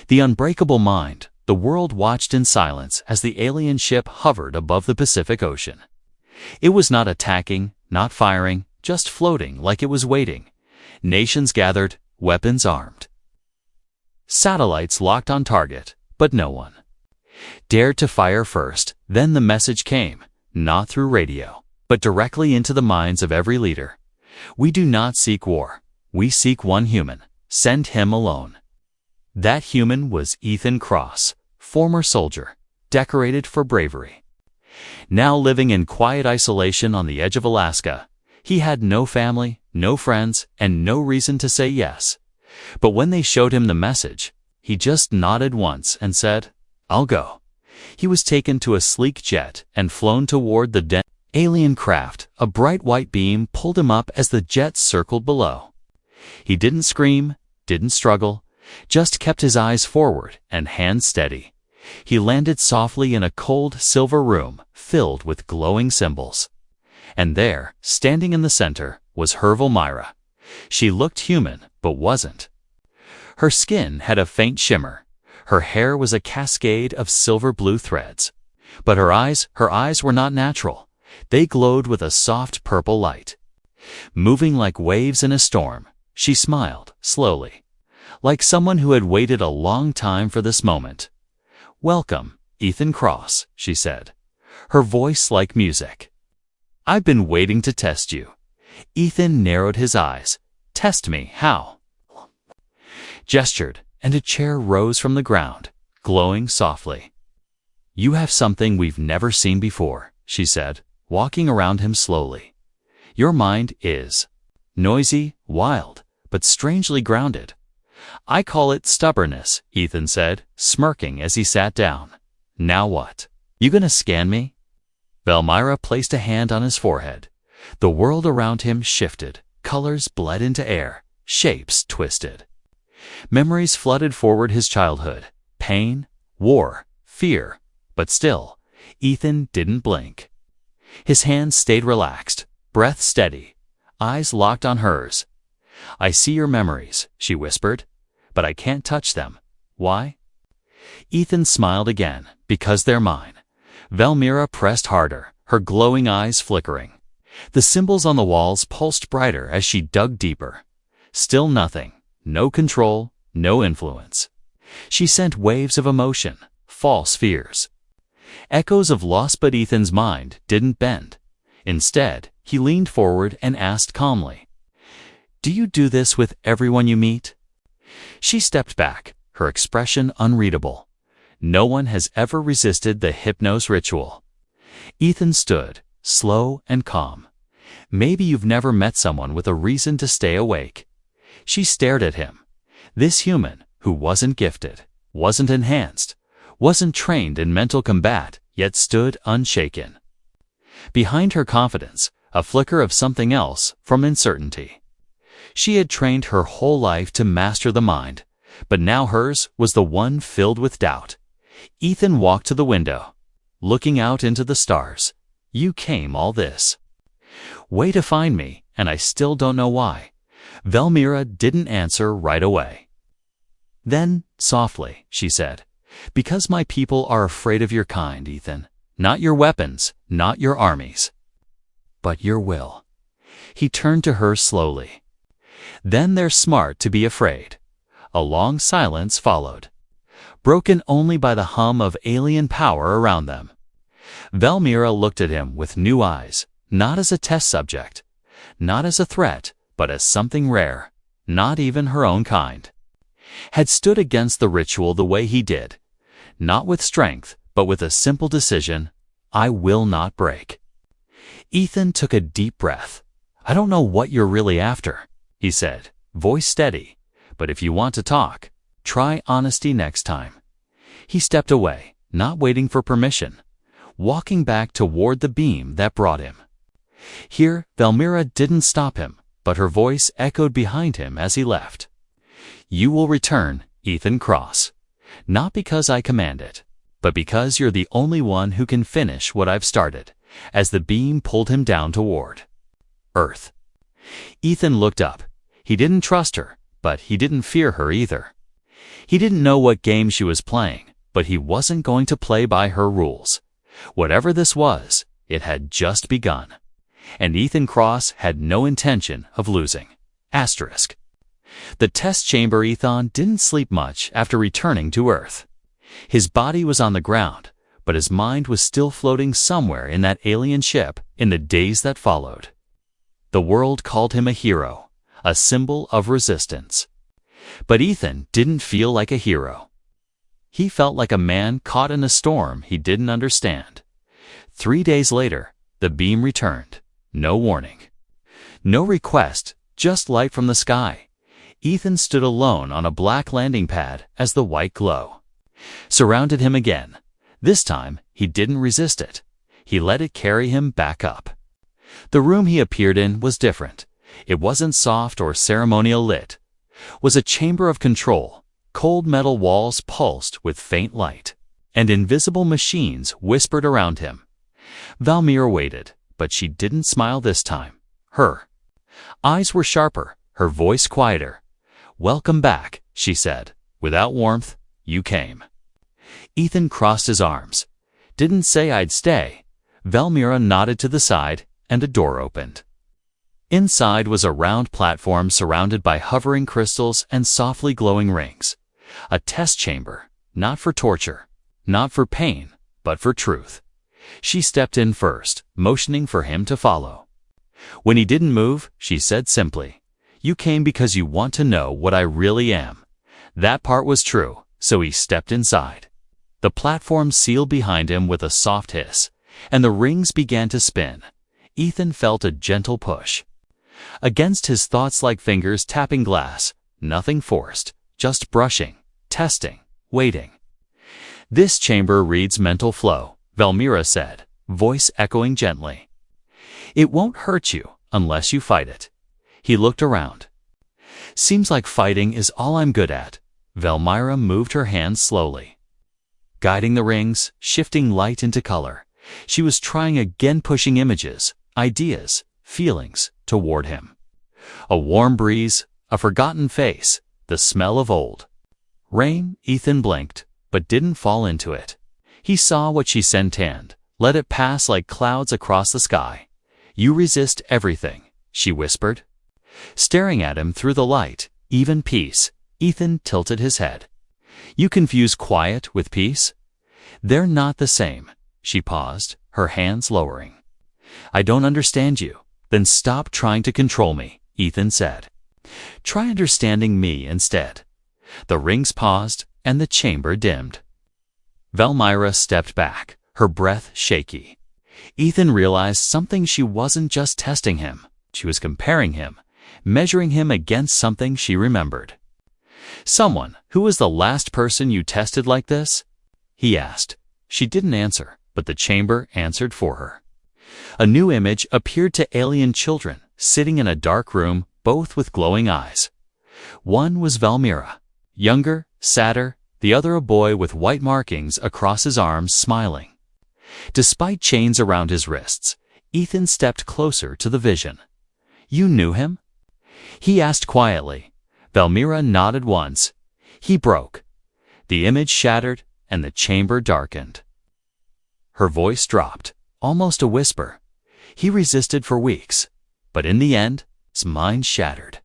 The unbreakable mind, the world watched in silence as the alien ship hovered above the Pacific Ocean. It was not attacking, not firing, just floating like it was waiting. Nations gathered, weapons armed. Satellites locked on target, but no one dared to fire first. Then the message came, not through radio, but directly into the minds of every leader. We do not seek war. We seek one human. Send him alone. That human was Ethan Cross, former soldier, decorated for bravery. Now living in quiet isolation on the edge of Alaska, he had no family, no friends, and no reason to say yes. But when they showed him the message, he just nodded once and said, "I'll go." He was taken to a sleek jet and flown toward the alien craft. A bright white beam pulled him up as the jet circled below. He didn't scream, didn't struggle, just kept his eyes forward and hands steady. He landed softly in a cold silver room filled with glowing symbols. And there, standing in the center, was Myra. She looked human, but wasn't. Her skin had a faint shimmer. Her hair was a cascade of silver-blue threads. But her eyes were not natural. They glowed with a soft purple light. Moving like waves in a storm, she smiled, slowly, like someone who had waited a long time for this moment. "Welcome, Ethan Cross," she said, her voice like music. "I've been waiting to test you." Ethan narrowed his eyes. "Test me, how?" Gestured, and a chair rose from the ground, glowing softly. "You have something we've never seen before," she said, walking around him slowly. "Your mind is noisy, wild, but strangely grounded." "I call it stubbornness," Ethan said, smirking as he sat down. "Now what? You gonna scan me?" Myra placed a hand on his forehead. The world around him shifted, colors bled into air, shapes twisted. Memories flooded forward his childhood, pain, war, fear, but still, Ethan didn't blink. His hands stayed relaxed, breath steady, eyes locked on hers. "I see your memories," she whispered, "but I can't touch them. Why?" Ethan smiled again, "Because they're mine." Myra pressed harder, her glowing eyes flickering. The symbols on the walls pulsed brighter as she dug deeper. Still nothing, no control, no influence. She sent waves of emotion, false fears. Echoes of loss, but Ethan's mind didn't bend. Instead, he leaned forward and asked calmly, "Do you do this with everyone you meet?" She stepped back, her expression unreadable. No one has ever resisted the hypnos ritual. Ethan stood, slow and calm. "Maybe you've never met someone with a reason to stay awake." She stared at him. This human, who wasn't gifted, wasn't enhanced, wasn't trained in mental combat, yet stood unshaken. Behind her confidence, a flicker of something else, from uncertainty. She had trained her whole life to master the mind, but now hers was the one filled with doubt. Ethan walked to the window, looking out into the stars. "You came all this way to find me, and I still don't know why." Myra didn't answer right away. Then, softly, she said, "Because my people are afraid of your kind, Ethan. Not your weapons, not your armies, but your will." He turned to her slowly. "Then they're smart to be afraid." A long silence followed, broken only by the hum of alien power around them. Myra looked at him with new eyes, not as a test subject, not as a threat, but as something rare, not even her own kind. Had stood against the ritual the way he did, not with strength, but with a simple decision: "I will not break." Ethan took a deep breath. "I don't know what you're really after," he said, voice steady, "but if you want to talk, try honesty next time." He stepped away, not waiting for permission, walking back toward the beam that brought him. Here, Myra didn't stop him, but her voice echoed behind him as he left. "You will return, Ethan Cross. Not because I command it, but because you're the only one who can finish what I've started," as the beam pulled him down toward Earth. Ethan looked up. He didn't trust her, but he didn't fear her either. He didn't know what game she was playing, but he wasn't going to play by her rules. Whatever this was, it had just begun. And Ethan Cross had no intention of losing. Asterisk. The test chamber. Ethan didn't sleep much after returning to Earth. His body was on the ground, but his mind was still floating somewhere in that alien ship in the days that followed. The world called him a hero, a symbol of resistance. But Ethan didn't feel like a hero. He felt like a man caught in a storm he didn't understand. 3 days later, the beam returned. No warning. No request, just light from the sky. Ethan stood alone on a black landing pad as the white glow surrounded him again. This time, he didn't resist it. He let it carry him back up. The room he appeared in was different. It wasn't soft or ceremonial lit. It was a chamber of control. Cold metal walls pulsed with faint light, and invisible machines whispered around him. Valmira waited, but she didn't smile this time. Her eyes were sharper, her voice quieter. "Welcome back," she said. "Without warmth, you came." Ethan crossed his arms. "Didn't say I'd stay." Valmira nodded to the side, and a door opened. Inside was a round platform surrounded by hovering crystals and softly glowing rings. A test chamber, not for torture, not for pain, but for truth. She stepped in first, motioning for him to follow. When he didn't move, she said simply, "You came because you want to know what I really am." That part was true, so he stepped inside. The platform sealed behind him with a soft hiss, and the rings began to spin. Ethan felt a gentle push against his thoughts, like fingers tapping glass. Nothing forced, just brushing, testing, waiting. "This chamber reads mental flow," Valmira said, voice echoing gently. "It won't hurt you unless you fight it." He looked around. "Seems like fighting is all I'm good at." Valmira moved her hands slowly, guiding the rings, shifting light into color. She was trying again, pushing images, ideas, feelings toward him. A warm breeze, a forgotten face, the smell of old rain. Ethan blinked, but didn't fall into it. He saw what she sentient, let it pass like clouds across the sky. "You resist everything," she whispered. Staring at him through the light, even peace. Ethan tilted his head. "You confuse quiet with peace? They're not the same." She paused, her hands lowering. "I don't understand you." "Then stop trying to control me," Ethan said. "Try understanding me instead." The rings paused, and the chamber dimmed. Valmira stepped back, her breath shaky. Ethan realized something. She wasn't just testing him. She was comparing him, measuring him against something she remembered. "Someone, who was the last person you tested like this?" he asked. She didn't answer, but the chamber answered for her. A new image appeared to alien children, sitting in a dark room, both with glowing eyes. One was Valmira, younger, sadder, the other a boy with white markings across his arms, smiling. Despite chains around his wrists, Ethan stepped closer to the vision. "You knew him?" he asked quietly. Valmira nodded once. He broke. The image shattered, and the chamber darkened. Her voice dropped, almost a whisper. He resisted for weeks, but in the end, his mind shattered.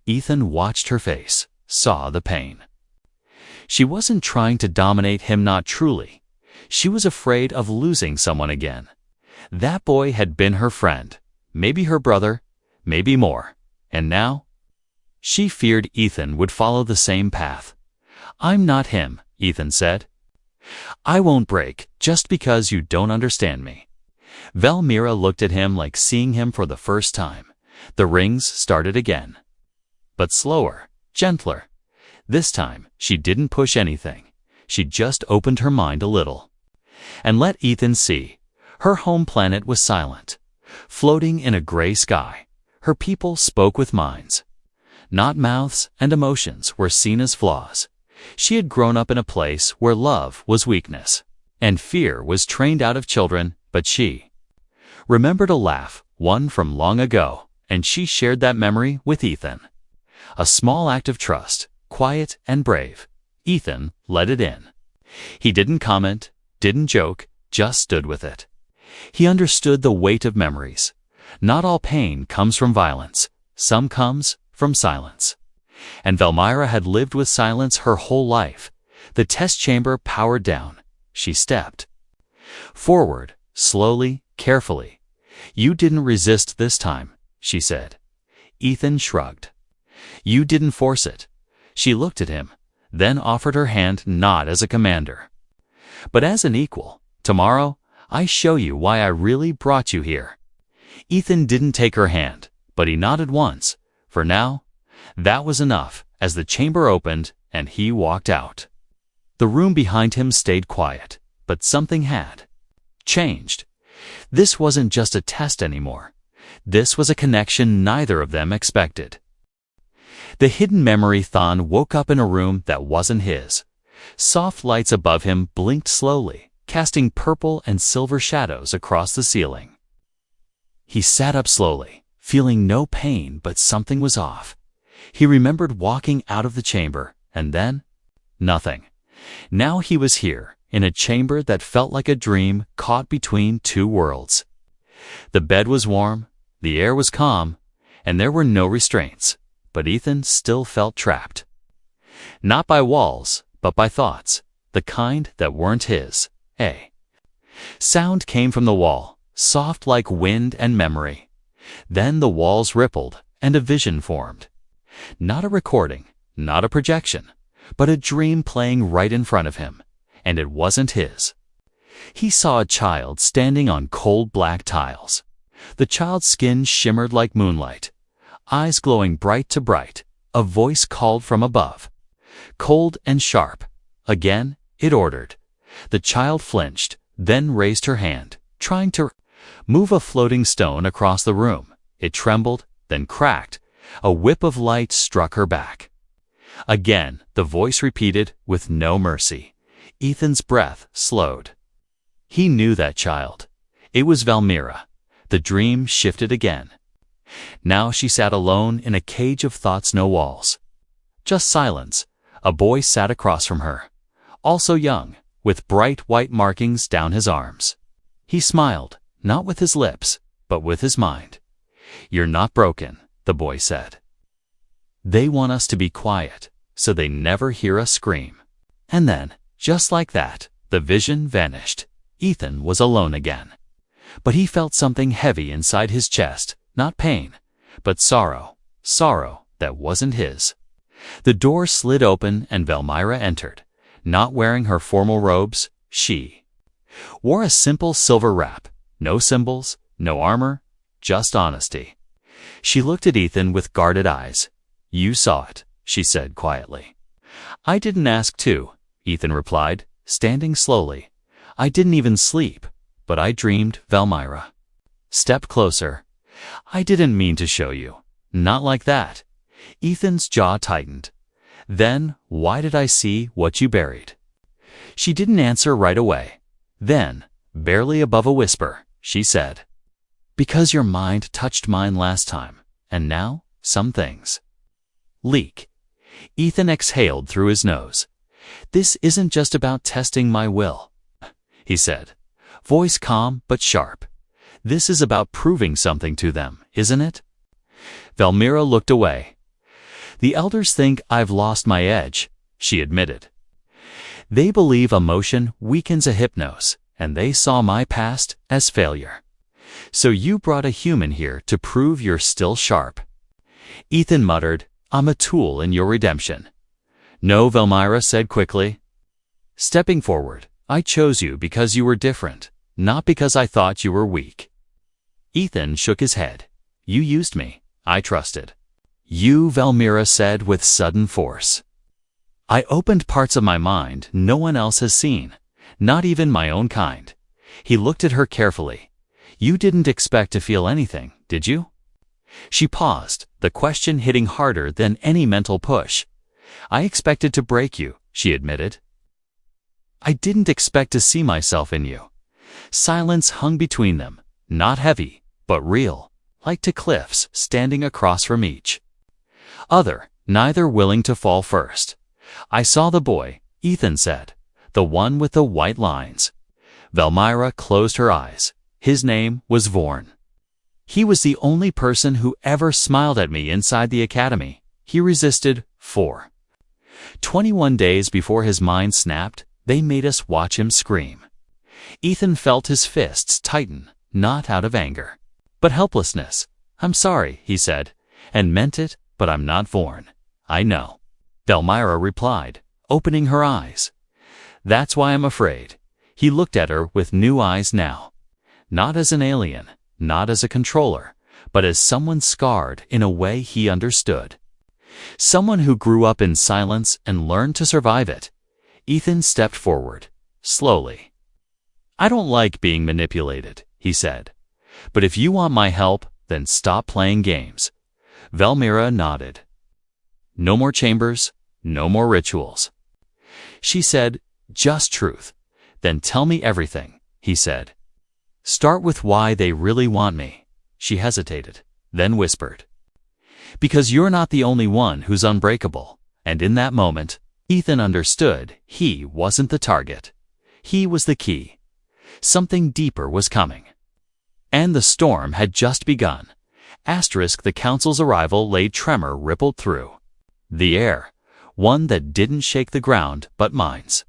Ethan watched her face, saw the pain. She wasn't trying to dominate him, not truly. She was afraid of losing someone again. That boy had been her friend, maybe her brother, maybe more. And now, she feared Ethan would follow the same path. "I'm not him," Ethan said. "I won't break just because you don't understand me." Valmira looked at him like seeing him for the first time. The rings started again, but slower, gentler. This time, she didn't push anything. She just opened her mind a little and let Ethan see. Her home planet was silent, floating in a gray sky. Her people spoke with minds, not mouths, and emotions were seen as flaws. She had grown up in a place where love was weakness, and fear was trained out of children, but she remembered a laugh, one from long ago, and she shared that memory with Ethan. A small act of trust, quiet and brave. Ethan let it in. He didn't comment, didn't joke, just stood with it. He understood the weight of memories. Not all pain comes from violence. Some comes from silence. And Velmyra had lived with silence her whole life. The test chamber powered down. She stepped forward, slowly, carefully. "You didn't resist this time," she said. Ethan shrugged. "You didn't force it." She looked at him, then offered her hand not as a commander, but as an equal. "Tomorrow, I show you why I really brought you here." Ethan didn't take her hand, but he nodded once. For now, that was enough as the chamber opened and he walked out. The room behind him stayed quiet, but something had changed. This wasn't just a test anymore. This was a connection neither of them expected. The hidden memory Thon woke up in a room that wasn't his. Soft lights above him blinked slowly, casting purple and silver shadows across the ceiling. He sat up slowly, feeling no pain, but something was off. He remembered walking out of the chamber, and then nothing. Now he was here, in a chamber that felt like a dream caught between two worlds. The bed was warm, the air was calm, and there were no restraints, but Ethan still felt trapped. Not by walls, but by thoughts, the kind that weren't his. Sound came from the wall, soft like wind and memory. Then the walls rippled, and a vision formed. Not a recording, not a projection, but a dream playing right in front of him, and it wasn't his. He saw a child standing on cold black tiles. The child's skin shimmered like moonlight, eyes glowing bright to bright. A voice called from above. Cold and sharp. Again, it ordered. The child flinched, then raised her hand, trying to move a floating stone across the room. It trembled, then cracked. A whip of light struck her back. Again, the voice repeated, with no mercy. Ethan's breath slowed. He knew that child. It was Velmyra. The dream shifted again. Now she sat alone in a cage of thoughts, no walls. Just silence. A boy sat across from her, also young, with bright white markings down his arms. He smiled, not with his lips, but with his mind. "You're not broken," the boy said. "They want us to be quiet, so they never hear us scream." And then, just like that, the vision vanished. Ethan was alone again. But he felt something heavy inside his chest, not pain, but sorrow, sorrow that wasn't his. The door slid open and Velmyra entered. Not wearing her formal robes, she wore a simple silver wrap, no symbols, no armor, just honesty. She looked at Ethan with guarded eyes. "You saw it," she said quietly. "I didn't ask to," Ethan replied, standing slowly. "I didn't even sleep, but I dreamed, Velmyra." "Step closer." "I didn't mean to show you. Not like that." Ethan's jaw tightened. "Then, why did I see what you buried?" She didn't answer right away. Then, barely above a whisper, she said, "Because your mind touched mine last time, and now, some things leak." Ethan exhaled through his nose. "This isn't just about testing my will," he said, voice calm but sharp. "This is about proving something to them, isn't it?" Velmyra looked away. "The elders think I've lost my edge," she admitted. "They believe emotion weakens a hypnos, and they saw my past as failure. So you brought a human here to prove you're still sharp." Ethan muttered, "I'm a tool in your redemption." "No," Velmyra said quickly. Stepping forward, "I chose you because you were different, not because I thought you were weak." Ethan shook his head. "You used me. I trusted." "You," Velmyra said with sudden force. "I opened parts of my mind no one else has seen, not even my own kind." He looked at her carefully. "You didn't expect to feel anything, did you?" She paused, the question hitting harder than any mental push. "I expected to break you," she admitted. "I didn't expect to see myself in you." Silence hung between them, not heavy, but real, like two cliffs standing across from each other, neither willing to fall first. I saw the boy, Ethan said. The one with the white lines. Velmyra closed her eyes. His name was Vorn. He was the only person who ever smiled at me inside the academy. He resisted 21 days before his mind snapped. They made us watch him scream. Ethan felt his fists tighten, not out of anger, but helplessness. I'm sorry, he said, and meant it, but I'm not Vorn. I know. Velmyra replied, opening her eyes. That's why I'm afraid. He looked at her with new eyes now. Not as an alien, not as a controller, but as someone scarred in a way he understood. Someone who grew up in silence and learned to survive it. Ethan stepped forward, slowly. I don't like being manipulated, he said. But if you want my help, then stop playing games. Velmyra nodded. No more chambers, no more rituals. She said, just truth. Then tell me everything, he said. Start with why they really want me. She hesitated, then whispered. Because you're not the only one who's unbreakable. And in that moment, Ethan understood he wasn't the target. He was the key. Something deeper was coming. And the storm had just begun. The council's arrival laid tremor rippled through the air, one that didn't shake the ground but minds.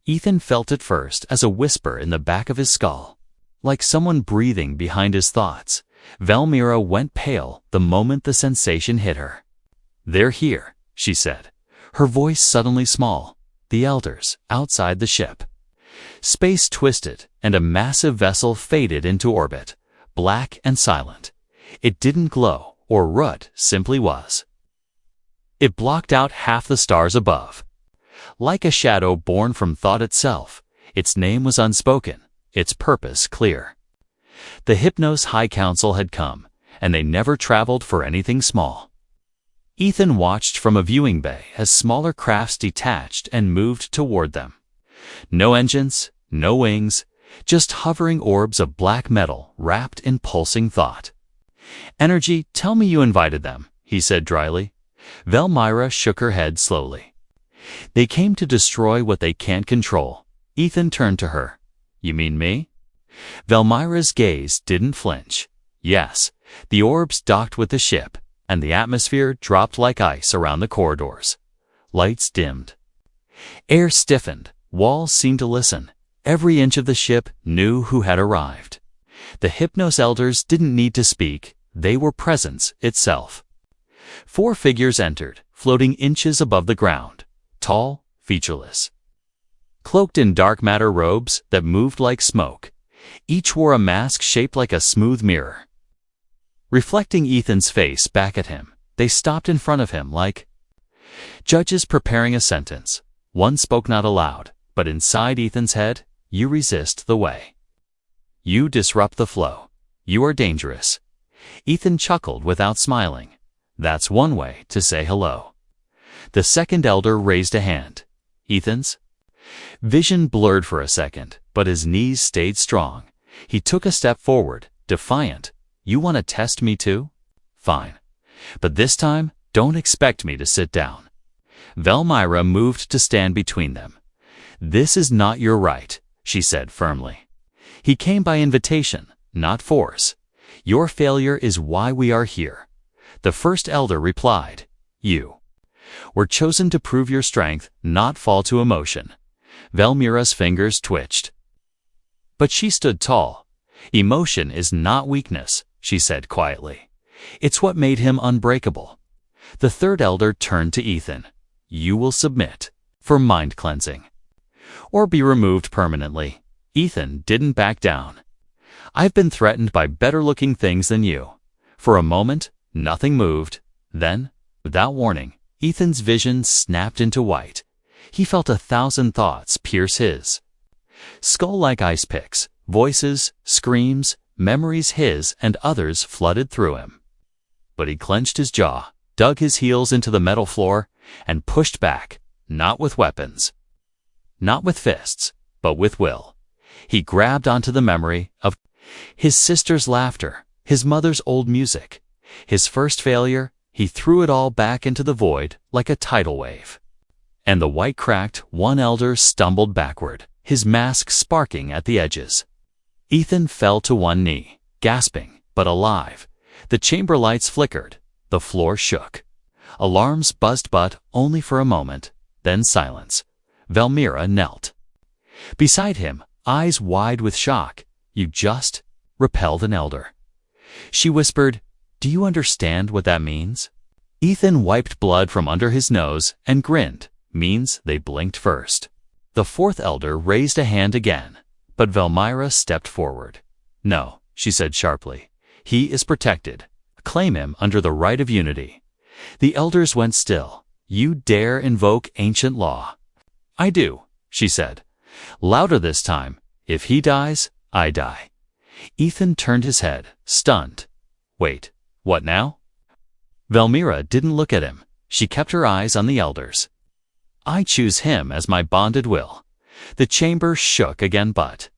Ethan felt it first as a whisper in the back of his skull, like someone breathing behind his thoughts. Velmyra went pale the moment the sensation hit her. They're here, she said, her voice suddenly small. The elders, outside the ship. Space twisted, and a massive vessel faded into orbit, black and silent. It didn't glow or rut, simply was. It blocked out half the stars above. Like a shadow born from thought itself, its name was unspoken, its purpose clear. The Hypnos High Council had come, and they never traveled for anything small. Ethan watched from a viewing bay as smaller crafts detached and moved toward them. No engines, no wings, just hovering orbs of black metal wrapped in pulsing thought. Energy, tell me you invited them, he said dryly. Velmyra shook her head slowly. They came to destroy what they can't control. Ethan turned to her. You mean me? Velmyra's gaze didn't flinch. Yes, the orbs docked with the ship, and the atmosphere dropped like ice around the corridors. Lights dimmed. Air stiffened, walls seemed to listen. Every inch of the ship knew who had arrived. The Hypnos elders didn't need to speak, they were presence itself. 4 figures entered, floating inches above the ground, tall, featureless. Cloaked in dark matter robes that moved like smoke, each wore a mask shaped like a smooth mirror. Reflecting Ethan's face back at him, they stopped in front of him like judges preparing a sentence. One spoke not aloud, but inside Ethan's head, you resist the way. You disrupt the flow. You are dangerous. Ethan chuckled without smiling. That's one way to say hello. The second elder raised a hand. Ethan's? Vision blurred for a second, but his knees stayed strong. He took a step forward, defiant. You want to test me too? Fine. But this time, don't expect me to sit down. Velmyra moved to stand between them. This is not your right, she said firmly. He came by invitation, not force. Your failure is why we are here. The first elder replied, You were chosen to prove your strength, not fall to emotion. Velmyra's fingers twitched. But she stood tall. Emotion is not weakness, she said quietly. It's what made him unbreakable. The third elder turned to Ethan. You will submit, for mind cleansing. Or be removed permanently. Ethan didn't back down. I've been threatened by better-looking things than you. For a moment, nothing moved. Then, without warning, Ethan's vision snapped into white. He felt 1,000 thoughts pierce his. Skull-like ice picks, voices, screams, memories his and others flooded through him. But he clenched his jaw, dug his heels into the metal floor, and pushed back, not with weapons. Not with fists, but with will. He grabbed onto the memory of his sister's laughter, his mother's old music. His first failure, he threw it all back into the void like a tidal wave. and the white cracked, one elder stumbled backward, his mask sparking at the edges. Ethan fell to one knee, gasping, but alive. The chamber lights flickered. The floor shook. Alarms buzzed, but only for a moment. Then silence. Velmira knelt. Beside him, eyes wide with shock. "You just repelled an elder." She whispered, "Do you understand what that means?" Ethan wiped blood from under his nose and grinned. "Means they blinked first." The fourth elder raised a hand again, but Velmira stepped forward. "No," she said sharply. "He is protected. Claim him under the right of unity." The elders went still. "You dare invoke ancient law?" "I do," she said. Louder this time. "If he dies, I die." Ethan turned his head, stunned. "Wait, what now?" Velmira didn't look at him. She kept her eyes on the elders. "I choose him as my bonded will." The chamber shook again, but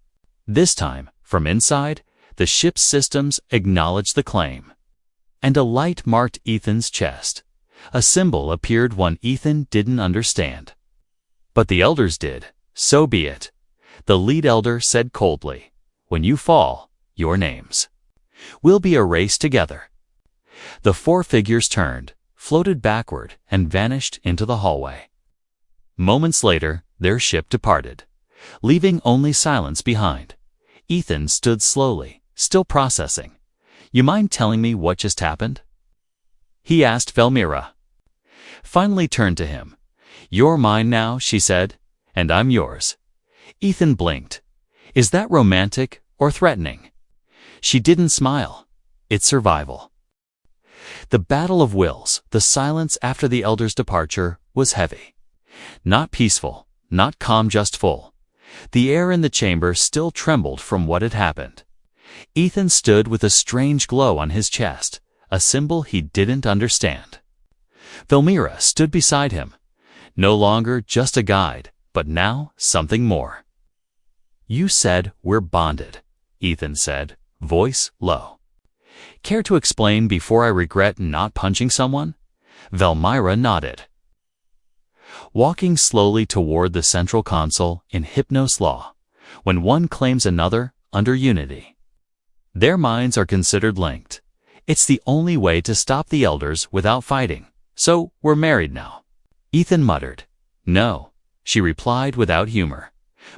this time, from inside, the ship's systems acknowledged the claim. And a light marked Ethan's chest. A symbol appeared, one Ethan didn't understand. But the elders did. "So be it." The lead elder said coldly, "When you fall, your names will be erased together." The four figures turned, floated backward, and vanished into the hallway. Moments later, their ship departed, leaving only silence behind. Ethan stood slowly, still processing. "You mind telling me what just happened?" he asked Velmira. Finally turned to him. "You're mine now," she said, "and I'm yours." Ethan blinked. "Is that romantic or threatening?" She didn't smile. "It's survival." The battle of wills, the silence after the elder's departure, was heavy. Not peaceful, not calm, just full. The air in the chamber still trembled from what had happened. Ethan stood with a strange glow on his chest, a symbol he didn't understand. Velmira stood beside him, no longer just a guide, but now something more. "You said we're bonded," Ethan said, voice low. "Care to explain before I regret not punching someone?" Velmira nodded. Walking slowly toward the central console in Hypnos law, when one claims another under unity, their minds are considered linked. It's the only way to stop the elders without fighting. "So we're married now," Ethan muttered. "No," she replied without humor.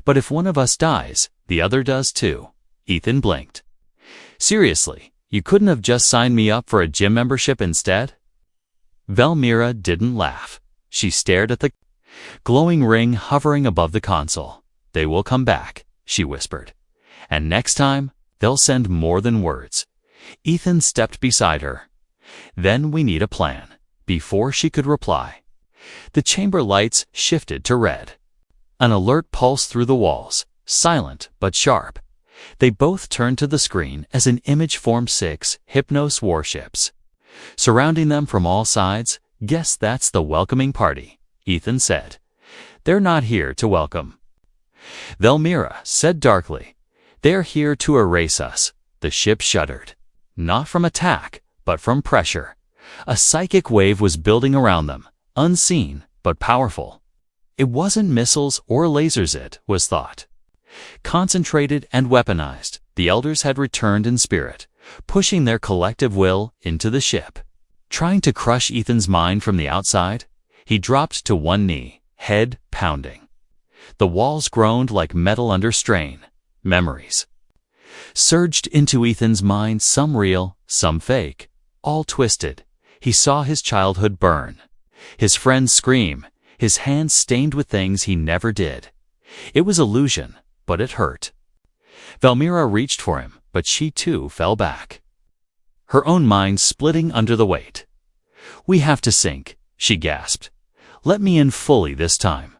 "But if one of us dies, the other does too." Ethan blinked. "Seriously, you couldn't have just signed me up for a gym membership instead?" Velmira didn't laugh. She stared at the glowing ring hovering above the console. "They will come back," she whispered. "And next time, they'll send more than words." Ethan stepped beside her. "Then we need a plan." Before she could reply, the chamber lights shifted to red. An alert pulsed through the walls, silent but sharp. They both turned to the screen as an image formed 6 Hypnos warships. Surrounding them from all sides. "Guess that's the welcoming party," Ethan said. "They're not here to welcome," Velmira said darkly. "They're here to erase us." The ship shuddered. Not from attack, but from pressure. A psychic wave was building around them, unseen but powerful. It wasn't missiles or lasers, it was thought. Concentrated and weaponized, the elders had returned in spirit, pushing their collective will into the ship. Trying to crush Ethan's mind from the outside, he dropped to one knee, head pounding. The walls groaned like metal under strain. Memories surged into Ethan's mind, some real, some fake, all twisted. He saw his childhood burn, his friends scream, his hands stained with things he never did. It was illusion, but it hurt. Velmira reached for him, but she too fell back, her own mind splitting under the weight. "We have to sync," she gasped. "Let me in fully this time."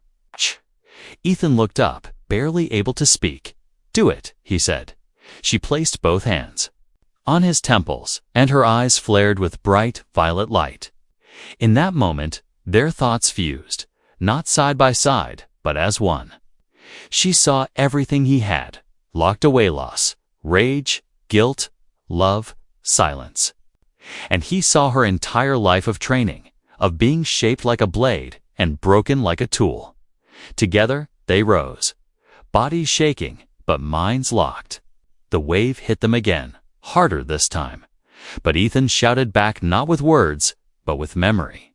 Ethan looked up, barely able to speak. "Do it," he said. She placed both hands on his temples, and her eyes flared with bright, violet light. In that moment, their thoughts fused, not side by side, but as one. She saw everything he had, locked away: loss, rage, guilt, love, silence. And he saw her entire life of training, of being shaped like a blade and broken like a tool. Together, they rose, bodies shaking, but minds locked. The wave hit them again, harder this time. But Ethan shouted back not with words, but with memory.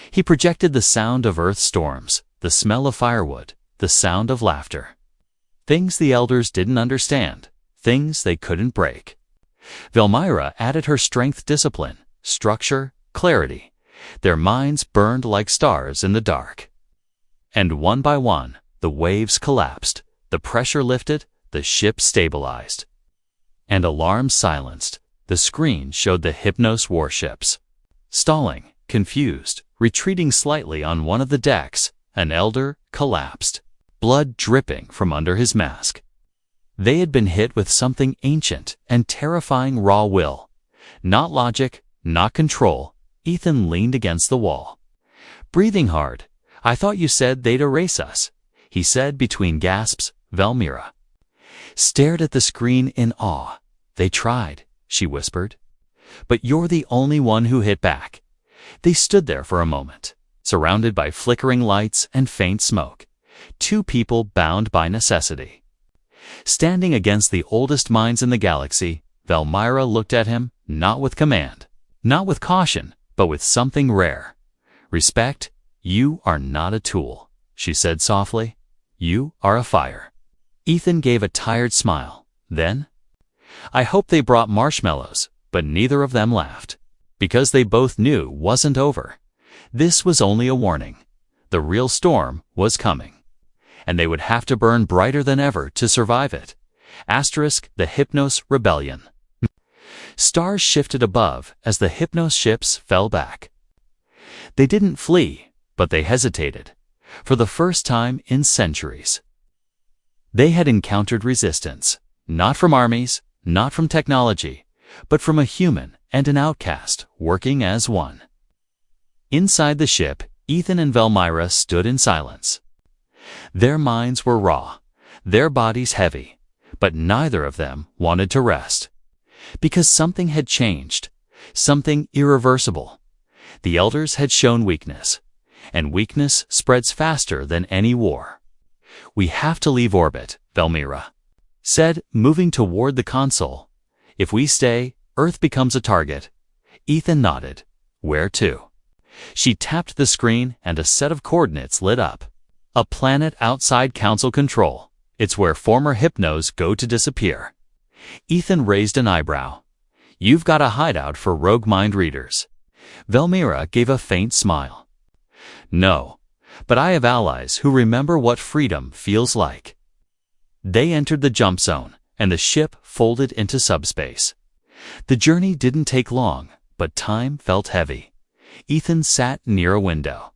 He projected the sound of earth storms, the smell of firewood, the sound of laughter. Things the elders didn't understand, things they couldn't break. Velmyra added her strength, discipline, structure, clarity. Their minds burned like stars in the dark. And one by one, the waves collapsed, the pressure lifted, the ship stabilized. And alarms silenced. The screen showed the Hypnos warships. Stalling, confused, retreating slightly on one of the decks, an elder collapsed, blood dripping from under his mask. They had been hit with something ancient and terrifying, raw will. Not logic, not control. Ethan leaned against the wall. Breathing hard. I thought you said they'd erase us, he said between gasps. Velmyra stared at the screen in awe. They tried, she whispered. But you're the only one who hit back. They stood there for a moment, surrounded by flickering lights and faint smoke. Two people bound by necessity. Standing against the oldest minds in the galaxy, Velmyra looked at him, not with command, not with caution, but with something rare. Respect. You are not a tool, she said softly. You are a fire. Ethan gave a tired smile. Then, I hope they brought marshmallows, but neither of them laughed, because they both knew wasn't over. This was only a warning. The real storm was coming, and they would have to burn brighter than ever to survive it. Asterisk the Hypnos rebellion. Stars shifted above as the Hypnos ships fell back. They didn't flee, but they hesitated, for the first time in centuries. They had encountered resistance, not from armies, not from technology, but from a human and an outcast working as one. Inside the ship, Ethan and Velmyra stood in silence. Their minds were raw, their bodies heavy, but neither of them wanted to rest. Because something had changed, something irreversible. The elders had shown weakness, and weakness spreads faster than any war. We have to leave orbit, Velmyra said, moving toward the console. If we stay, Earth becomes a target. Ethan nodded. Where to? She tapped the screen and a set of coordinates lit up. A planet outside Council control. It's where former Hypnos go to disappear. Ethan raised an eyebrow. You've got a hideout for rogue mind readers. Velmyra gave a faint smile. No, but I have allies who remember what freedom feels like. They entered the jump zone, and the ship folded into subspace. The journey didn't take long, but time felt heavy. Ethan sat near a window.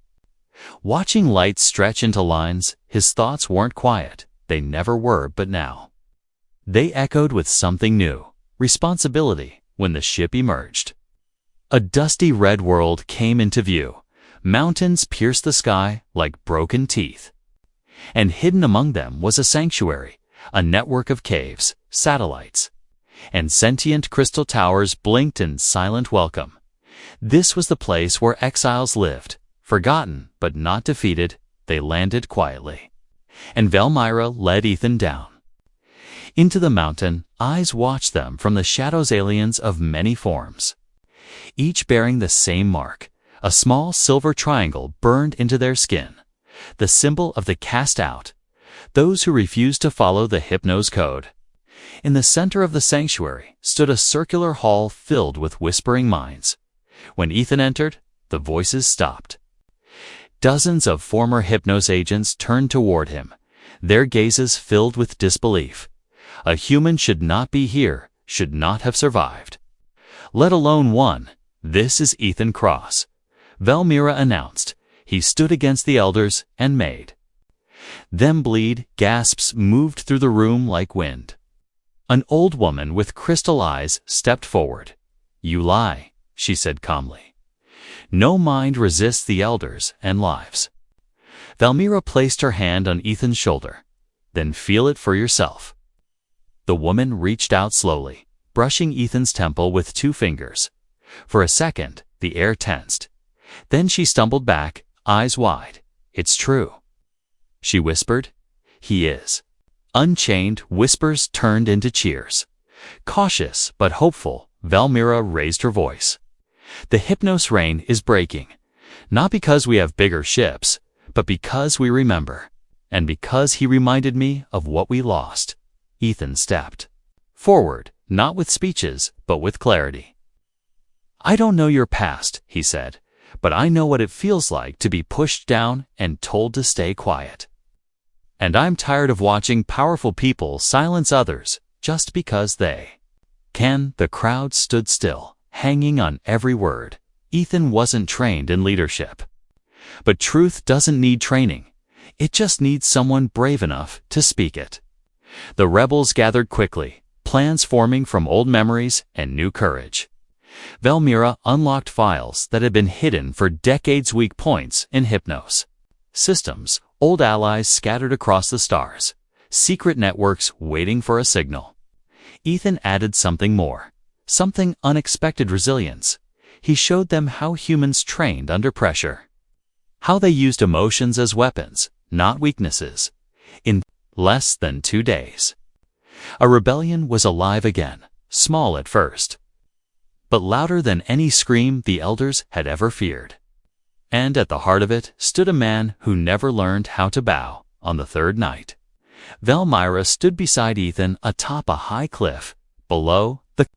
Watching lights stretch into lines, his thoughts weren't quiet. They never were, but now. They echoed with something new, responsibility, when the ship emerged. A dusty red world came into view. Mountains pierced the sky like broken teeth. And hidden among them was a sanctuary, a network of caves, satellites, and sentient crystal towers blinked in silent welcome. This was the place where exiles lived, forgotten but not defeated. They landed quietly. And Velmyra led Ethan down. Into the mountain, eyes watched them from the shadows, aliens of many forms, each bearing the same mark. A small silver triangle burned into their skin, the symbol of the cast out, those who refused to follow the Hypnos code. In the center of the sanctuary stood a circular hall filled with whispering minds. When Ethan entered, the voices stopped. Dozens of former Hypnos agents turned toward him, their gazes filled with disbelief. A human should not be here, should not have survived. Let alone one. This is Ethan Cross, Velmyra announced. He stood against the elders and made them bleed. Gasps moved through the room like wind. An old woman with crystal eyes stepped forward. You lie, she said calmly. No mind resists the elders and lives. Velmyra placed her hand on Ethan's shoulder. Then feel it for yourself. The woman reached out slowly, brushing Ethan's temple with 2 fingers. For a second, the air tensed. Then she stumbled back, eyes wide. It's true, she whispered. He is. Unchained whispers turned into cheers. Cautious but hopeful, Valmira raised her voice. The Hypnos rain is breaking, not because we have bigger ships, but because we remember, and because he reminded me of what we lost. Ethan stepped forward, not with speeches, but with clarity. I don't know your past, he said, but I know what it feels like to be pushed down and told to stay quiet. And I'm tired of watching powerful people silence others just because they can. The crowd stood still, hanging on every word. Ethan wasn't trained in leadership. But truth doesn't need training. It just needs someone brave enough to speak it. The rebels gathered quickly, plans forming from old memories and new courage. Valmira unlocked files that had been hidden for decades, weak points in Hypnos. Systems, old allies scattered across the stars, secret networks waiting for a signal. Ethan added something more, something unexpected: resilience. He showed them how humans trained under pressure, how they used emotions as weapons, not weaknesses. In less than 2 days, a rebellion was alive again, small at first, but louder than any scream the elders had ever feared. And at the heart of it stood a man who never learned how to bow. On the third night, Valmira stood beside Ethan atop a high cliff. Below, the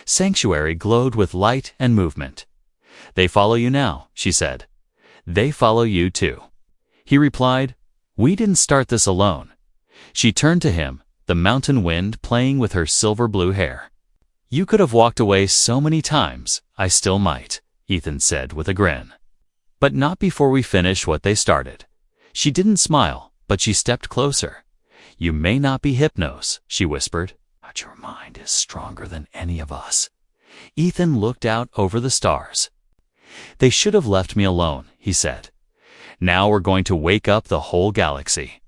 sanctuary glowed with light and movement. They follow you now, she said. They follow you too. He replied, we didn't start this alone. She turned to him, the mountain wind playing with her silver blue hair. You could have walked away so many times. I still might, Ethan said with a grin. But not before we finish what they started. She didn't smile, but she stepped closer. You may not be Hypnos, she whispered, but your mind is stronger than any of us. Ethan looked out over the stars. They should have left me alone, he said. Now we're going to wake up the whole galaxy.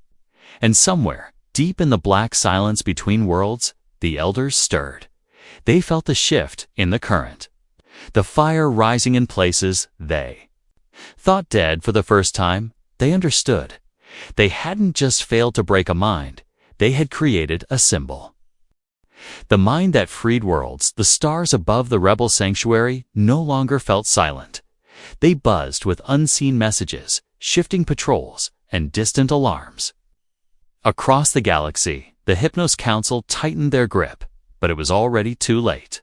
And somewhere, deep in the black silence between worlds, the elders stirred. They felt the shift in the current, the fire rising in places they thought dead. For the first time, they understood. They hadn't just failed to break a mind, they had created a symbol. The mind that freed worlds. The stars above the rebel sanctuary no longer felt silent. They buzzed with unseen messages, shifting patrols, and distant alarms. Across the galaxy, the Hypnos Council tightened their grip, but it was already too late.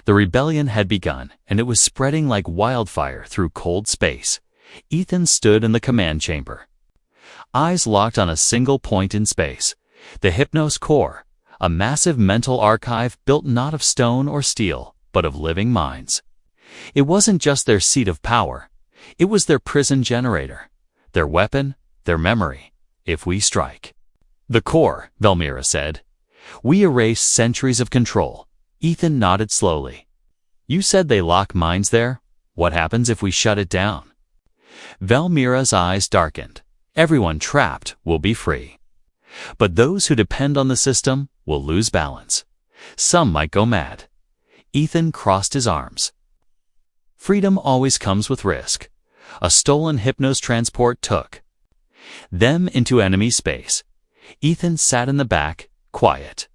The rebellion had begun, and it was spreading like wildfire through cold space. Ethan stood in the command chamber, eyes locked on a single point in space, the Hypnos core, a massive mental archive built not of stone or steel, but of living minds. It wasn't just their seat of power. It was their prison generator, their weapon, their memory. If we strike the core, Valmira said, we erase centuries of control. Ethan nodded slowly. You said they lock minds there? What happens if we shut it down? Valmira's eyes darkened. Everyone trapped will be free. But those who depend on the system will lose balance. Some might go mad. Ethan crossed his arms. Freedom always comes with risk. A stolen Hypnos transport took them into enemy space. Ethan sat in the back, quiet,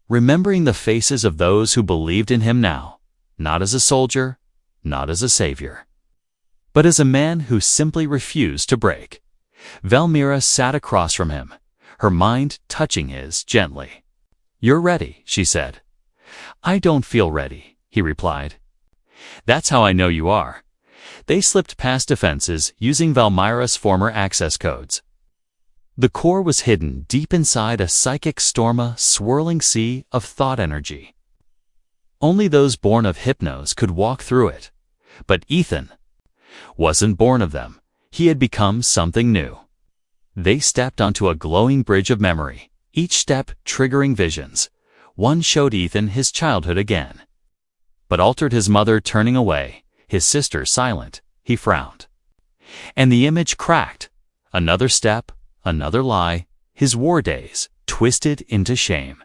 remembering the faces of those who believed in him now, not as a soldier, not as a savior, but as a man who simply refused to break. Valmira sat across from him, her mind touching his gently. You're ready, she said. I don't feel ready, he replied. That's how I know you are. They slipped past defenses using Valmira's former access codes. The core was hidden deep inside a psychic storm, a swirling sea of thought energy. Only those born of Hypnos could walk through it. But Ethan wasn't born of them. He had become something new. They stepped onto a glowing bridge of memory, each step triggering visions. One showed Ethan his childhood again, but altered his mother turning away, his sister silent. He frowned. And the image cracked. Another step, another lie, his war days twisted into shame.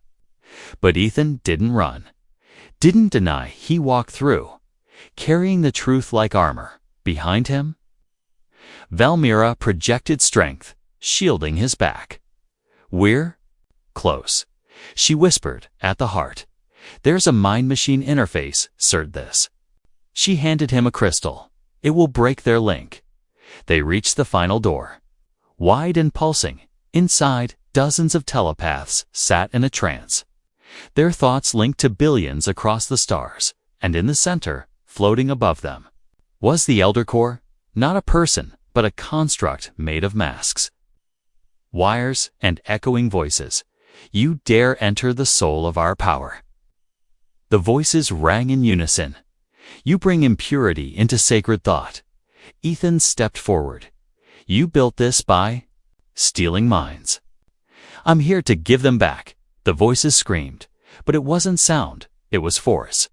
But Ethan didn't run, didn't deny. He walked through, carrying the truth like armor. Behind him, Valmira projected strength, shielding his back. "We're close," she whispered, at the heart. "There's a mind-machine interface, cert this." She handed him a crystal. "It will break their link." They reached the final door. Wide and pulsing, inside, dozens of telepaths sat in a trance. Their thoughts linked to billions across the stars, and in the center, floating above them, was the Elder Core, not a person, but a construct made of masks, wires, and echoing voices. "You dare enter the soul of our power." The voices rang in unison. "You bring impurity into sacred thought." Ethan stepped forward. "You built this by stealing minds." "I'm here to give them back," the voices screamed, but it wasn't sound, it was force.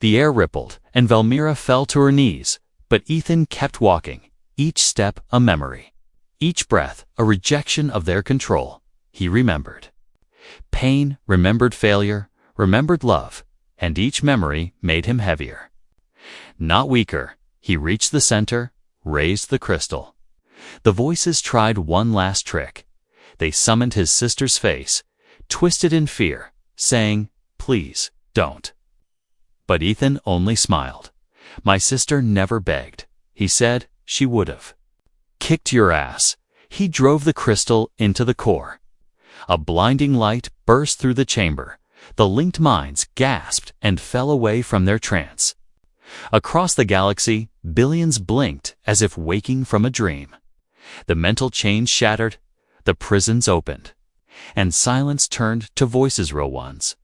The air rippled, and Valmira fell to her knees, but Ethan kept walking, each step a memory, each breath a rejection of their control. He remembered pain, remembered failure, remembered love, and each memory made him heavier. Not weaker, he reached the center, raised the crystal. The voices tried one last trick. They summoned his sister's face, twisted in fear, saying, "Please, don't." But Ethan only smiled. "My sister never begged," he said. "She would've kicked your ass." He drove the crystal into the core. A blinding light burst through the chamber. The linked minds gasped and fell away from their trance. Across the galaxy, billions blinked as if waking from a dream. The mental chains shattered, the prisons opened, and silence turned to voices, real ones.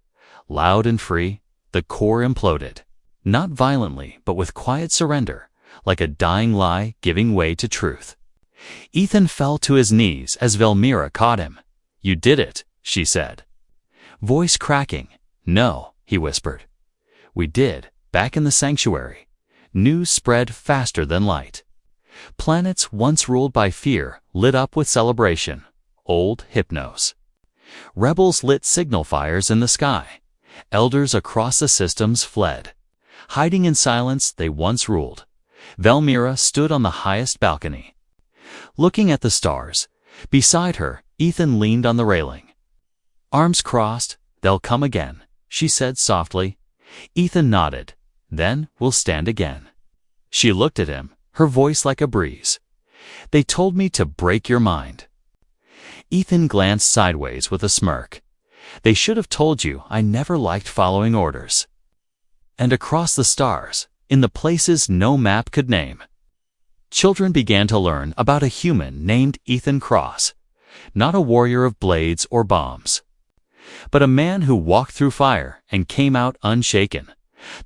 Loud and free, the core imploded. Not violently, but with quiet surrender, like a dying lie giving way to truth. Ethan fell to his knees as Valmira caught him. "You did it," she said. Voice cracking. "No," he whispered. "We did, back in the sanctuary." News spread faster than light. Planets once ruled by fear lit up with celebration. Old Hypnos. Rebels lit signal fires in the sky. Elders across the systems fled. Hiding in silence they once ruled. Valmira stood on the highest balcony, looking at the stars. Beside her, Ethan leaned on the railing. "Arms crossed, they'll come again," she said softly. Ethan nodded. "Then we'll stand again." She looked at him, her voice like a breeze. "They told me to break your mind." Ethan glanced sideways with a smirk. "They should have told you I never liked following orders." And across the stars, in the places no map could name, children began to learn about a human named Ethan Cross, not a warrior of blades or bombs, but a man who walked through fire and came out unshaken,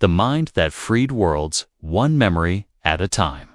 the mind that freed worlds, one memory at a time.